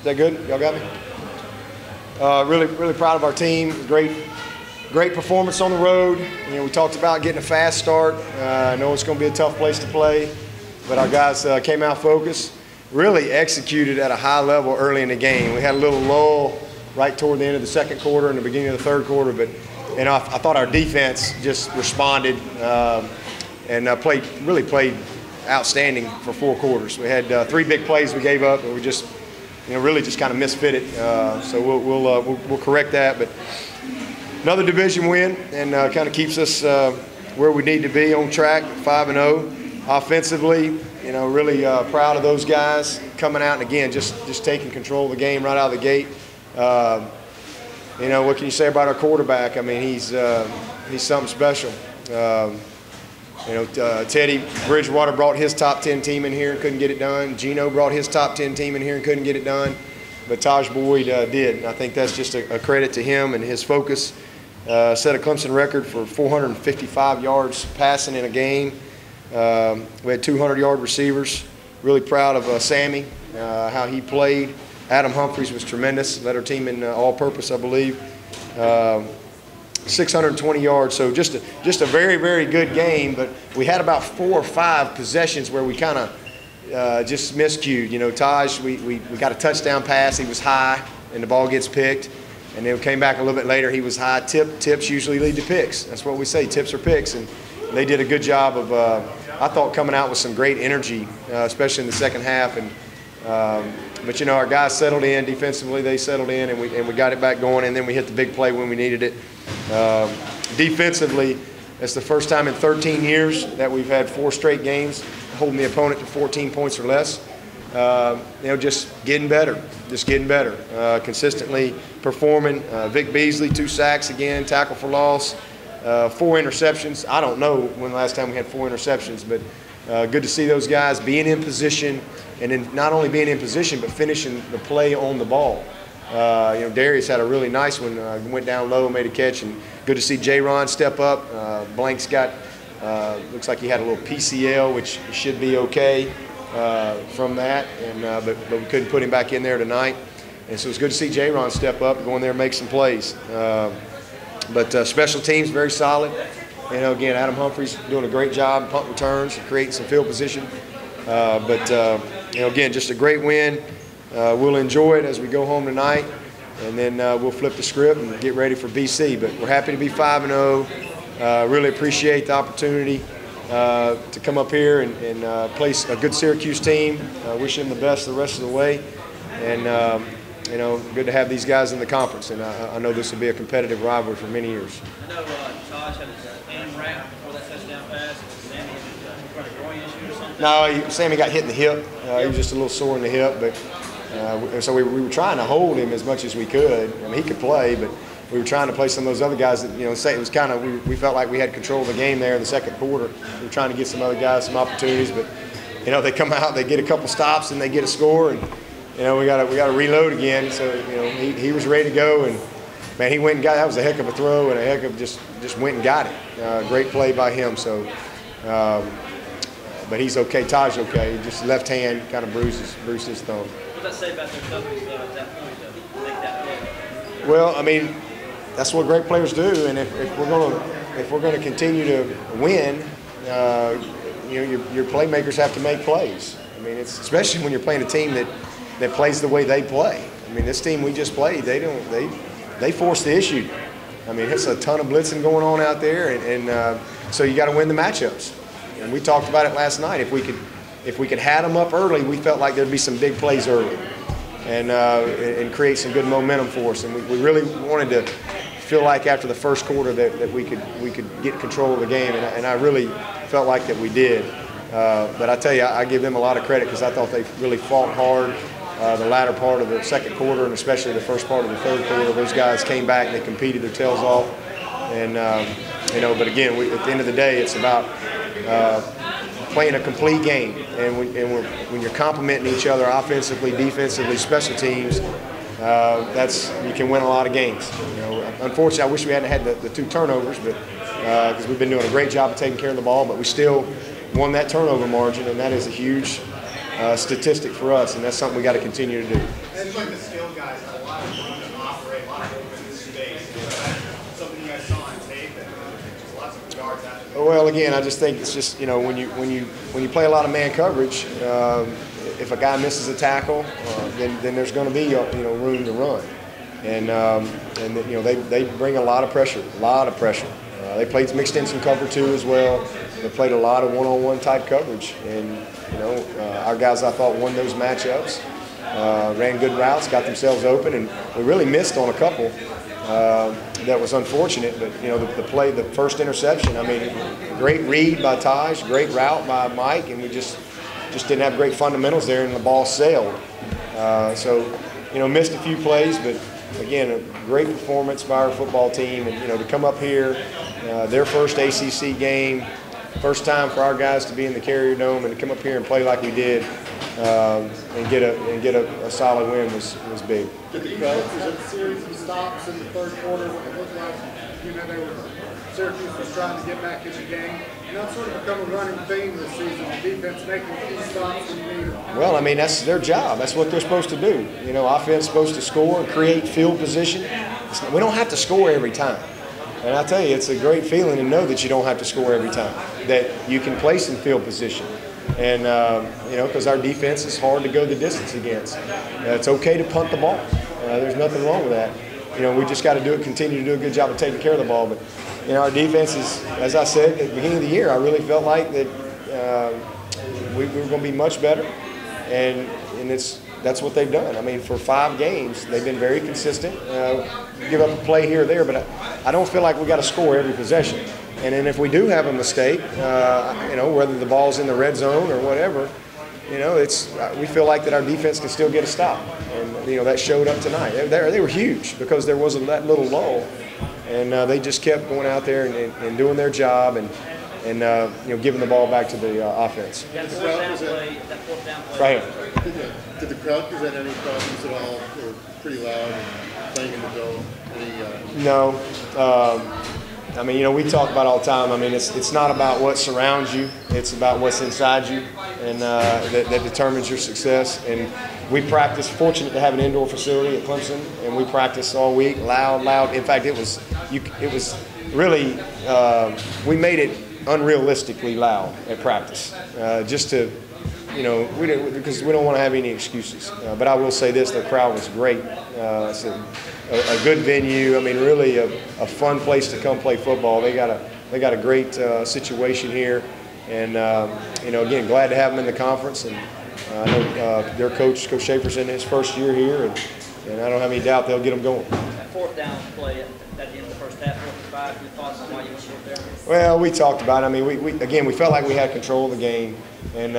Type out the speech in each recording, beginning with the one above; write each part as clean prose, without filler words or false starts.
that good? Y'all got me? Really proud of our team. Great performance on the road. You know, we talked about getting a fast start. I know it's going to be a tough place to play, but our guys came out focused, really executed at a high level early in the game. We had a little lull right toward the end of the second quarter and the beginning of the third quarter, but you know, I thought our defense just responded and played outstanding for 4 quarters. We had 3 big plays we gave up, and we just, you know, really just kind of misfitted. So we'll correct that. But another division win, and kind of keeps us where we need to be, on track, 5-0. Offensively, you know, really proud of those guys coming out and again just taking control of the game right out of the gate. You know, what can you say about our quarterback? I mean, he's something special. You know, Teddy Bridgewater brought his top 10 team in here and couldn't get it done. Gino brought his top 10 team in here and couldn't get it done. But Taj Boyd did. And I think that's just a credit to him and his focus. Set a Clemson record for 455 yards passing in a game. We had 200-yard receivers. Really proud of Sammy, how he played. Adam Humphries was tremendous. Led our team in all-purpose, I believe. 620 yards, so just a very, very good game. But we had about 4 or 5 possessions where we kind of just miscued. You know, Taj, we got a touchdown pass. He was high, and the ball gets picked. And then we came back a little bit later. He was high. Tips usually lead to picks. That's what we say, tips are picks. And they did a good job of, I thought, coming out with some great energy, especially in the second half. And but, you know, our guys settled in defensively. They settled in, and we got it back going, and then we hit the big play when we needed it. Defensively, it's the first time in 13 years that we've had 4 straight games holding the opponent to 14 points or less. You know, just getting better, consistently performing. Vic Beasley, 2 sacks again, tackle for loss, 4 interceptions. I don't know when the last time we had 4 interceptions, but good to see those guys being in position, and then not only being in position, but finishing the play on the ball. You know, Darius had a really nice one, went down low, made a catch, and good to see J-Ron step up. Blank's got, looks like he had a little PCL, which should be okay from that, and but we couldn't put him back in there tonight. And so it's good to see J-Ron step up, go in there and make some plays. But special teams, very solid. You know, again, Adam Humphries doing a great job, punt returns, creating some field position. But you know, again, just a great win. We'll enjoy it as we go home tonight, and then we'll flip the script and get ready for BC. But we're happy to be 5-0. Really appreciate the opportunity to come up here and play a good Syracuse team. Wish them the best the rest of the way. And you know, good to have these guys in the conference. And I know this will be a competitive rivalry for many years. I know Taj had his hand wrapped before that touchdown pass. Sammy had a groin issue or something? No, Sammy got hit in the hip. He was just a little sore in the hip, but so we were trying to hold him as much as we could. I mean, he could play, but we were trying to play some of those other guys that, you know, say it was kind of, we felt like we had control of the game there in the second quarter. We were trying to get some other guys some opportunities, but, you know, they come out, they get a couple stops, and they get a score, and, you know, we got to reload again. So, you know, he was ready to go, and, man, he went and got it. That was a heck of a throw and a heck of just went and got it. Great play by him. So, but he's okay. Taj okay. Just left hand kind of bruised his thumb. What does that say about their toughness at that point to make that play? Well, I mean, that's what great players do, and if we're gonna continue to win, you know, your playmakers have to make plays. I mean, it's especially when you're playing a team that plays the way they play. I mean, this team we just played, they force the issue. I mean, it's a ton of blitzing going on out there, and so you got to win the matchups. And we talked about it last night. If we could have them up early, we felt like there'd be some big plays early, and create some good momentum for us. And we really wanted to feel like after the first quarter that we could get control of the game, and I really felt like that we did. But I tell you, I give them a lot of credit because I thought they really fought hard. The latter part of the second quarter, and especially the first part of the third quarter, those guys came back and they competed their tails off. And you know, but again, at the end of the day, it's about playing a complete game. And when you're complimenting each other offensively, defensively, special teams, you can win a lot of games. You know, unfortunately, I wish we hadn't had the 2 turnovers, but because we've been doing a great job of taking care of the ball, but we still won that turnover margin, and that is a huge statistic for us, and that's something we got to continue to do. It's like the skill guys have a lot of room to operate, a lot of open space. Something you guys saw on tape, and just lots of yards after. Well, again, I just think it's just, you know, when you play a lot of man coverage, if a guy misses a tackle, then there's going to be, you know, room to run, and you know, they bring a lot of pressure, They played mixed in some cover two as well. They played a lot of one-on-one type coverage, and you know, our guys, I thought, won those matchups. Ran good routes, got themselves open, and we really missed on a couple. That was unfortunate, but you know, the first interception, I mean, great read by Taj, great route by Mike, and we just didn't have great fundamentals there, and the ball sailed. So, you know, missed a few plays, but again, a great performance by our football team, and you know, to come up here, their first ACC game, first time for our guys to be in the Carrier Dome, and to come up here and play like we did, and get a solid win was big. Did the crowd present a series of stops in the third quarter when it looked like, you know, Syracuse was trying to get back in the game? And that's sort of become a running theme this season, the defense making key stops when you need them. Well, I mean, that's their job. That's what they're supposed to do. You know, offense is supposed to score and create field position. We don't have to score every time. And I tell you, it's a great feeling to know that you don't have to score every time, that you can place in field position. And, you know, because our defense is hard to go the distance against. It's okay to punt the ball. There's nothing wrong with that. You know, we just got to continue to do a good job of taking care of the ball. But, you know, our defense is, as I said at the beginning of the year, I really felt like that we were going to be much better. And that's what they've done. I mean, for 5 games, they've been very consistent. Give up a play here or there, but I don't feel like we got to score every possession. And then if we do have a mistake, you know, whether the ball's in the red zone or whatever, you know, we feel like that our defense can still get a stop. And, you know, that showed up tonight. They were huge because there wasn't that little lull. And they just kept going out there and doing their job and you know, giving the ball back to the offense. That fourth down play. Right here. Did the crowd present any problems at all? They were pretty loud and playing in the dome. No. I mean, you know, we talk about all the time. I mean, it's not about what surrounds you. It's about what's inside you, and that determines your success. And we practice. Fortunate to have an indoor facility at Clemson, and we practice all week, loud. In fact, it was really we made it unrealistically loud at practice, just to, you know, because we don't want to have any excuses. But I will say this: the crowd was great. It's a good venue. I mean, really a fun place to come play football. They got a great situation here, and you know, again, glad to have them in the conference. And I know their Coach Schaefer's in his first year here, and I don't have any doubt they'll get them going. That fourth down play at the end of the first half, 4-5. Your thoughts on why you went there? Well, we talked about it. I mean, we felt like we had control of the game, and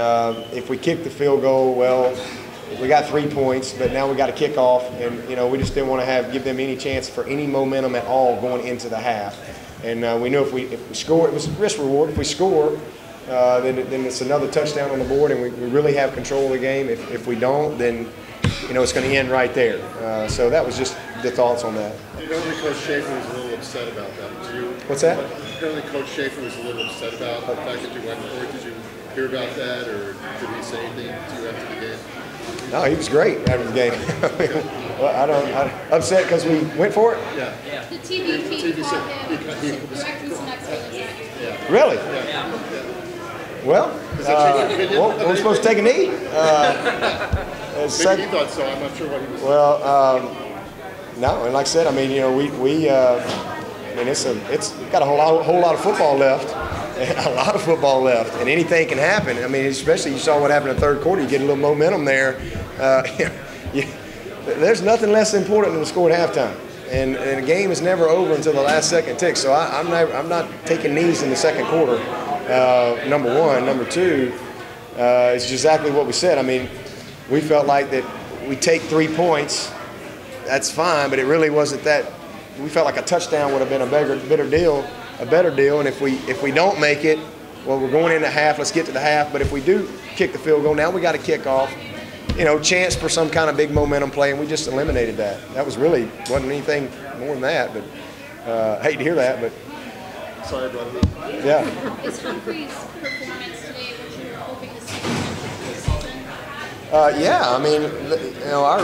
if we kicked the field goal, well, we got 3 points, but now we got to kick off, and you know, we just didn't want to give them any chance for any momentum at all going into the half. And we knew if we score, it was risk reward. If we score, then it's another touchdown on the board, and we really have control of the game. If we don't, then you know, it's going to end right there. So that was just the thoughts on that. Apparently Coach Schaefer was a little upset about that. What's that? Apparently Coach Schaefer was a little upset about the fact that you went for it. Did you hear about that, or did he say anything to you after the game? No, he was great after the game. Well, I'm upset because we went for it? Yeah. The TV feed caught him correcting some explanations. Yeah. Really? Yeah. Well, we're supposed to take a knee. Maybe he thought so. I'm not sure what he was. Well, no, and like I said, I mean, you know, I mean, it's got a whole lot of football left, a lot of football left, and anything can happen. I mean, especially you saw what happened in the third quarter. You get a little momentum there. There's nothing less important than to score at halftime, and the game is never over until the last second ticks. So I'm not taking knees in the second quarter. Number one, number two, it's exactly what we said. I mean, we felt like that we take 3 points. That's fine, but it really wasn't that. We felt like a touchdown would have been a better deal. And if we don't make it, well, we're going into half. Let's get to the half. But if we do kick the field goal, now we got to kick off. You know, chance for some kind of big momentum play, and we just eliminated that. That wasn't anything more than that. But I hate to hear that, but Sorry, brother. yeah. Is Humphrey's performance today what you were hoping to see from him this season? Yeah, I mean, you know, our